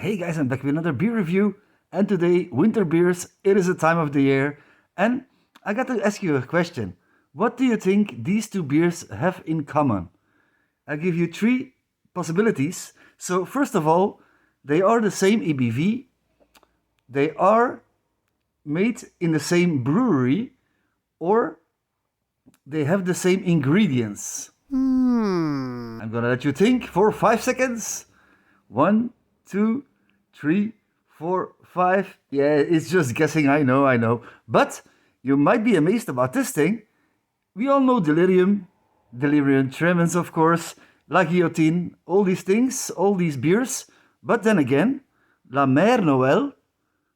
Hey guys, I'm back with another beer review, and today, winter beers, it is a time of the year, and I got to ask you a question. What do you think these two beers have in common? I'll give you three possibilities. So first of all, they are the same ABV, they are made in the same brewery, or they have the same ingredients. I'm gonna let you think for 5 seconds. 1, 2, 3, 4, 5. Yeah, it's just guessing, I know. But you might be amazed about this thing. We all know Delirium, Delirium Tremens, of course, La Guillotine, all these things, all these beers. But then again, La Mer Noël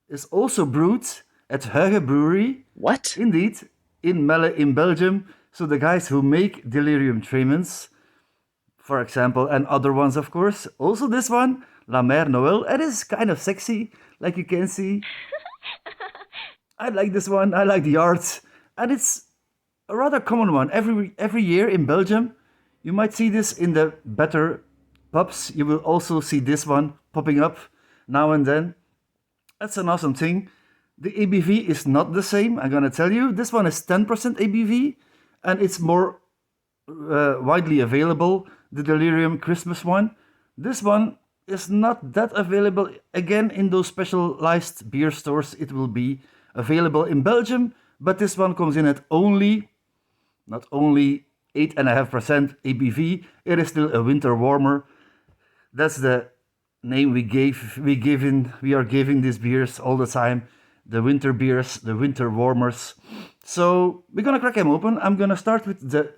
is also brewed at Hugge Brewery. What? Indeed, in Melle in Belgium. So the guys who make Delirium Tremens, for example, and other ones, of course. Also this one, La Mer Noël. It is kind of sexy, like you can see. I like this one. I like the art. And it's a rather common one. Every year in Belgium, you might see this in the better pubs. You will also see this one popping up now and then. That's an awesome thing. The ABV is not the same, I'm gonna tell you. This one is 10% ABV, and it's more widely available, the Delirium Christmas one. This one is not that available. Again, in those specialized beer stores, it will be available in Belgium, but this one comes in at not only 8.5% ABV, it is still a winter warmer. That's the name we are giving these beers all the time. The winter beers, the winter warmers. So we're gonna crack them open. I'm gonna start with the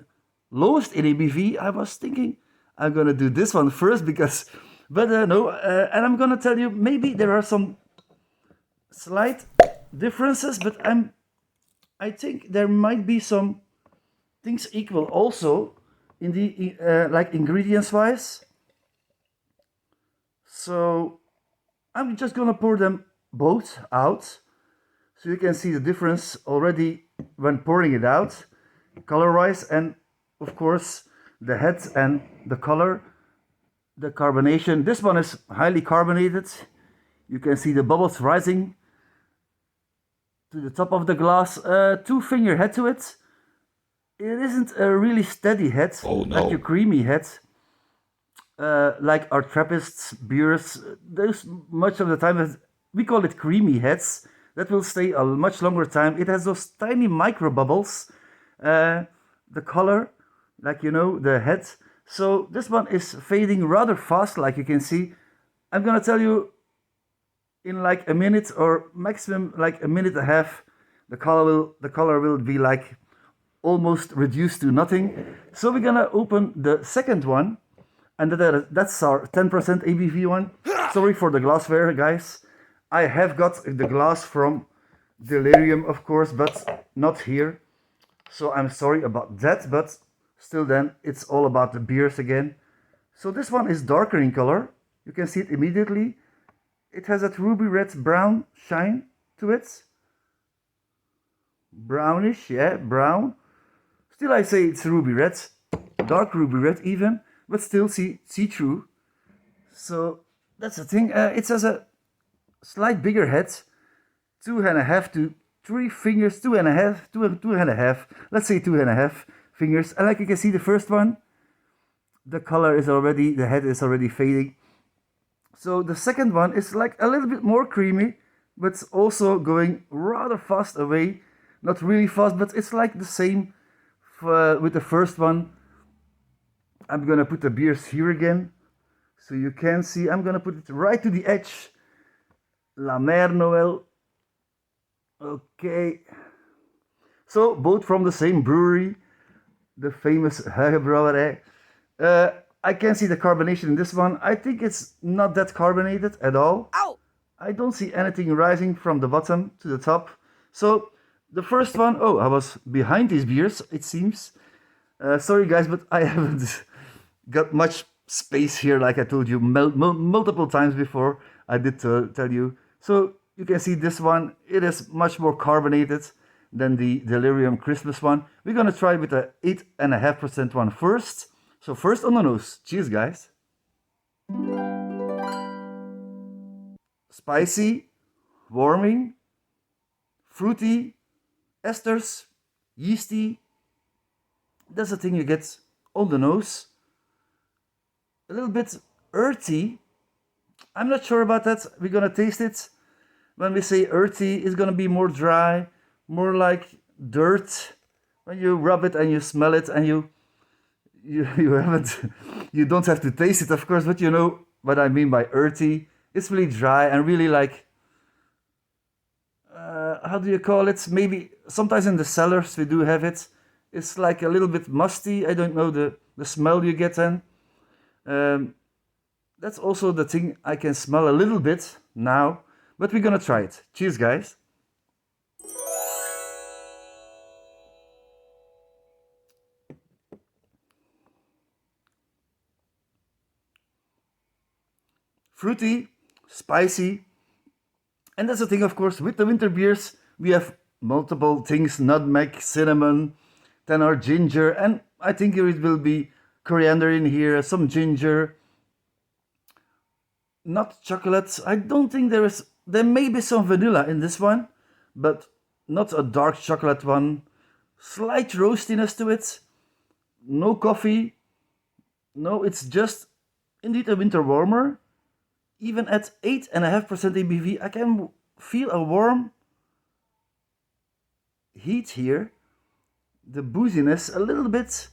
lowest in ABV. I was thinking I'm gonna do this one first but no. And I'm gonna tell you, maybe there are some slight differences, but I think there might be some things equal also in the like ingredients wise. So I'm just gonna pour them both out, so you can see the difference already when pouring it out, color-wise, and of course the head and the color, the carbonation. This one is highly carbonated. You can see the bubbles rising to the top of the glass. 2-finger head to it. It isn't a really steady head, like your creamy head. Like our Trappist beers, there's much of the time, we call it creamy heads, that will stay a much longer time. It has those tiny micro bubbles, the color, like the head. So this one is fading rather fast, like you can see. I'm gonna tell you, in like a minute or maximum like a minute and a half, the color will be like almost reduced to nothing. So we're gonna open the second one, and that's our 10% ABV one. Sorry for the glassware, guys. I have got the glass from Delirium, of course, but not here. So I'm sorry about that, but still then, it's all about the beers again. So this one is darker in color. You can see it immediately. It has that ruby red brown shine to it. Brownish, yeah, brown. Still I say it's ruby red, dark ruby red even, but still see-through. So that's the thing. It has a slight bigger head, 2.5 to 3 fingers, 2.5, let's say 2.5 fingers. And like you can see, the first one, the head is already fading. So the second one is like a little bit more creamy, but also going rather fast away. Not really fast, but it's like the same with the first one. I'm gonna put the beers here again, so you can see. I'm gonna put it right to the edge. La Mer Noël. Okay. So both from the same brewery, the famous Hugge Brouwerij. I can see the carbonation in this one. I think it's not that carbonated at all. Ow! I don't see anything rising from the bottom to the top. So the first one, I was behind these beers, it seems. Sorry guys, but I haven't got much space here, like I told you multiple times before. I did tell you. So you can see this one, it is much more carbonated than the Delirium Christmas one. We're gonna try with the 8.5% one first. So first on the nose. Cheers, guys. spicy, warming, fruity, esters, yeasty. That's the thing you get on the nose. A little bit earthy. I'm not sure about that. We're gonna taste it. When we say earthy, it's gonna be more dry, more like dirt. When you rub it and you smell it and you haven't you don't have to taste it, of course, but you know what I mean by earthy. It's really dry and really like how do you call it? Maybe sometimes in the cellars we do have it. It's like a little bit musty. I don't know the smell you get then. Um, that's also the thing I can smell a little bit now, but we're gonna try it. Cheers, guys. Fruity, spicy, and that's the thing, of course, with the winter beers, we have multiple things: nutmeg, cinnamon, then our ginger, and I think it will be coriander in here, some ginger, not chocolate. I don't think there is. There may be some vanilla in this one, but not a dark chocolate one. Slight roastiness to it. No coffee. No, it's just indeed a winter warmer. Even at 8.5% ABV, I can feel a warm heat here. The booziness, a little bit.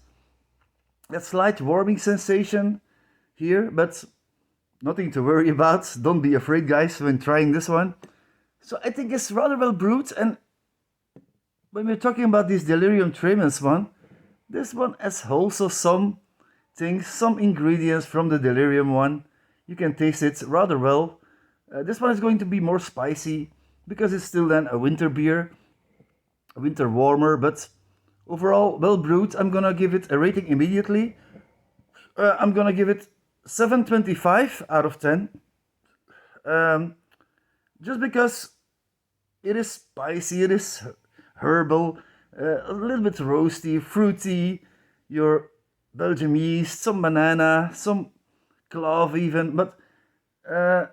That slight warming sensation here, but nothing to worry about. Don't be afraid, guys, when trying this one. So I think it's rather well brewed. And when we're talking about this Delirium Tremens one, this one has also some things, some ingredients from the Delirium one. You can taste it rather well. This one is going to be more spicy because it's still then a winter beer, a winter warmer, but overall well brewed. I'm gonna give it a rating immediately. I'm gonna give it 7.25 out of 10. Just because it is spicy, it is herbal, a little bit roasty, fruity, your Belgium yeast, some banana, some clove even, but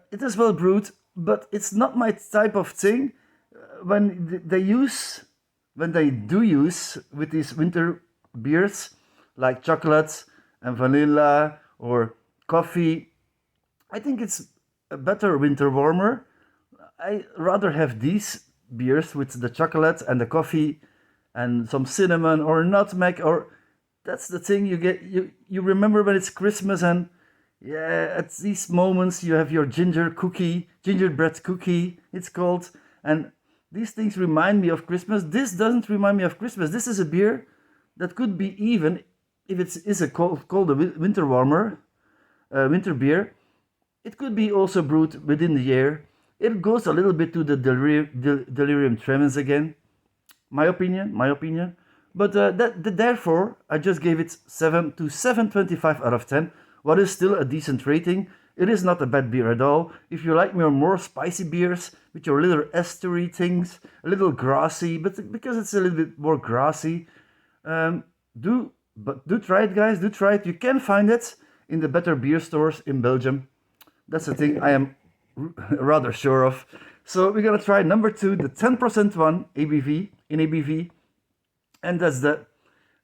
it is well brewed, but it's not my type of thing. When they do use with these winter beers, like chocolate and vanilla or coffee, I think it's a better winter warmer. I rather have these beers with the chocolate and the coffee and some cinnamon or nutmeg, or that's the thing you get. You remember when it's Christmas and yeah, at these moments you have your gingerbread cookie, it's called, and these things remind me of Christmas. This doesn't remind me of Christmas. This is a beer that could be, even if it is a called a winter warmer, winter beer, it could be also brewed within the year. It goes a little bit to the Delirium Tremens again, my opinion. But therefore, I just gave it 7 to 7.25 out of 10. What is still a decent rating. It is not a bad beer at all. If you like more spicy beers with your little estery things, a little grassy, but because it's a little bit more grassy, do try it, guys. Do try it. You can find it in the better beer stores in Belgium. That's the thing I am rather sure of. So we're gonna try number 2, the 10% one ABV, and that's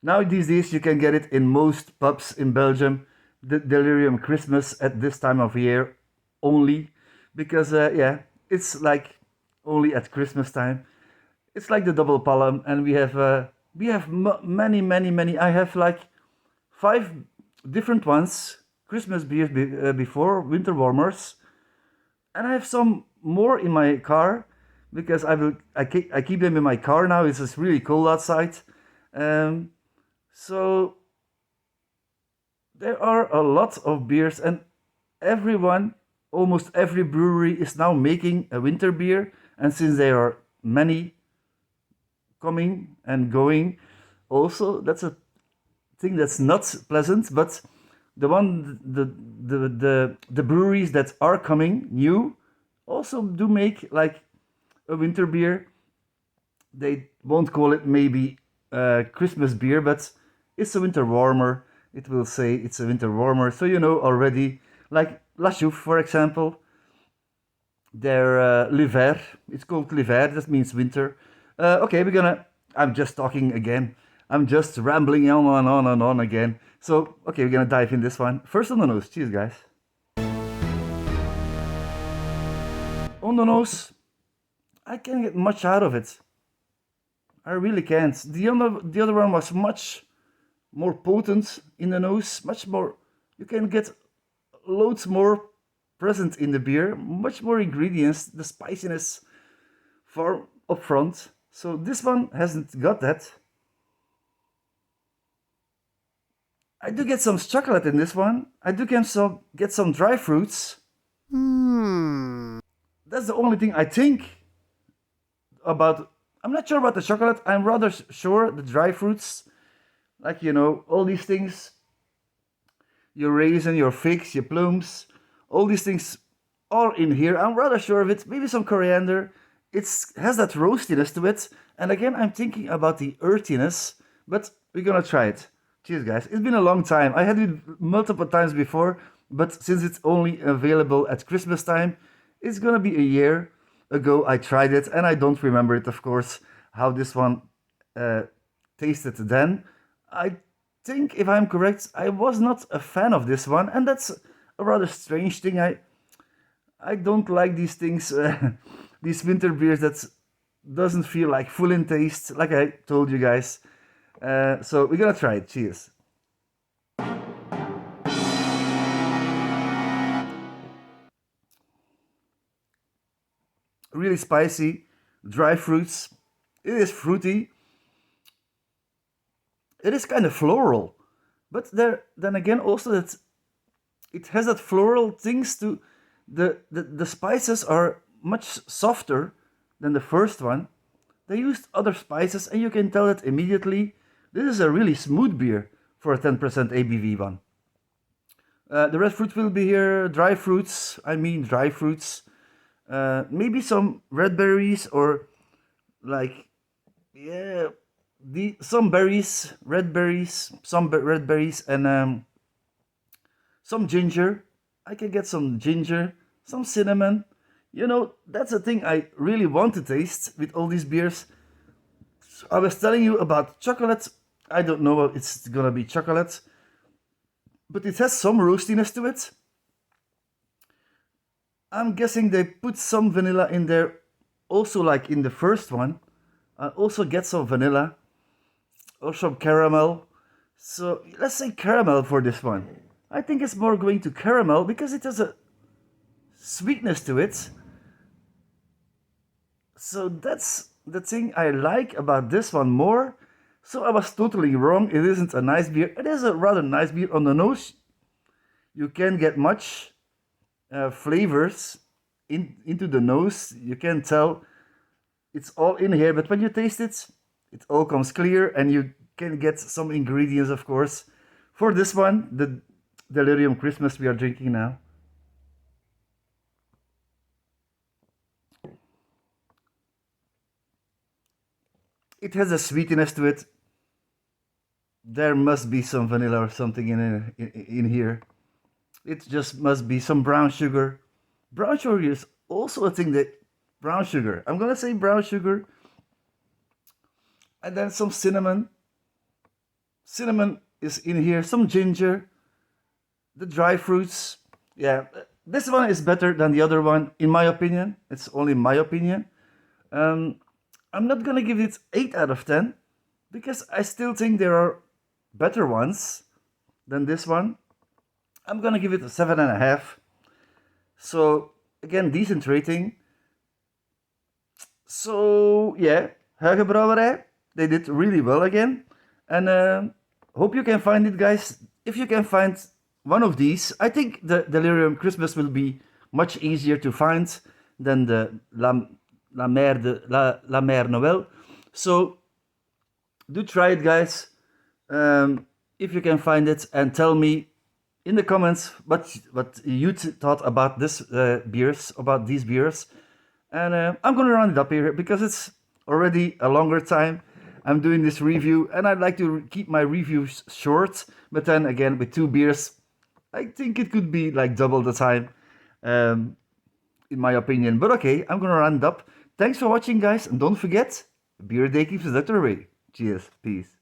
now these days you can get it in most pubs in Belgium. The Delirium Christmas at this time of year only, because it's like only at Christmas time. It's like the double palm, and we have many. I have like 5 different ones, Christmas beers before winter warmers, and I have some more in my car because I keep them in my car now. It's just really cold outside, so there are a lot of beers, and almost every brewery is now making a winter beer. And since there are many coming and going, also that's a thing that's not pleasant. But the breweries that are coming new also do make like a winter beer. They won't call it maybe Christmas beer, but it's a winter warmer. It will say it's a winter warmer, so you know already. Like La Chouffe, for example, They're l'hiver. It's called l'hiver. That means winter. Okay, we're gonna. I'm just talking again. I'm just rambling on and on and on again. So, okay, we're gonna dive in this one. First on the nose. Cheers, guys. On the nose, I can't get much out of it. I really can't. The other one was much more potent in the nose, much more. You can get loads more present in the beer, much more ingredients, the spiciness far up front. So this one hasn't got that. I do get some chocolate in this one. I do get some dry fruits. That's the only thing I think about. I'm not sure about the chocolate. I'm rather sure the dry fruits, like all these things, your raisin, your figs, your plums, all these things are in here. I'm rather sure of it. Maybe some coriander. It has that roastiness to it. And again, I'm thinking about the earthiness, but we're gonna try it. Cheers, guys. It's been a long time. I had it multiple times before, but since it's only available at Christmas time, it's gonna be a year ago I tried it, and I don't remember it, of course, how this one uh, tasted then. I think, if I'm correct, I was not a fan of this one, and that's a rather strange thing. I don't like these things, these winter beers that doesn't feel like full in taste, like I told you guys. So we're gonna try it. Cheers. Really spicy, dry fruits. It is fruity. It is kind of floral, but then again also that it has that floral things to the spices are much softer than the first one. They used other spices, and you can tell it immediately. This is a really smooth beer for a 10% ABV one. The red fruit will be here, dry fruits. I mean dry fruits. Maybe some red berries, or like, yeah, some berries, red berries, some red berries, and some ginger. I can get some ginger, some cinnamon. That's the thing I really want to taste with all these beers. I was telling you about chocolate. I don't know if it's gonna be chocolate, but it has some roastiness to it. I'm guessing they put some vanilla in there, also like in the first one. I also get some vanilla or some caramel. So let's say caramel for this one. I think it's more going to caramel because it has a sweetness to it. So that's the thing I like about this one more. So I was totally wrong. It isn't a nice beer. It is a rather nice beer on the nose. You can get much flavors into the nose. You can tell it's all in here, but when you taste it, it all comes clear, and you can get some ingredients, of course. For this one, the Delirium Christmas we are drinking now. It has a sweetness to it. There must be some vanilla or something in here. It just must be some brown sugar. Brown sugar is also a thing that brown sugar. I'm gonna say brown sugar, and then some cinnamon. Cinnamon is in here. Some ginger. The dry fruits. Yeah, this one is better than the other one, in my opinion. It's only my opinion. Um, I'm not gonna give it 8 out of 10 because I still think there are better ones than this one. I'm gonna give it a 7.5. So again, decent rating. So yeah, Huigenbrouwerij, they did really well again, and hope you can find it, guys. If you can find one of these, I think the Delirium Christmas will be much easier to find than the La Mère Noël. So do try it, guys, if you can find it, and tell me in the comments what you thought about this about these beers. And I'm gonna round it up here because it's already a longer time I'm doing this review, and I'd like to keep my reviews short. But then again, with 2 beers, I think it could be like double the time. Um, in my opinion. But okay, I'm gonna round up. Thanks for watching, guys, and don't forget, beer day keeps the doctor away. Cheers, peace.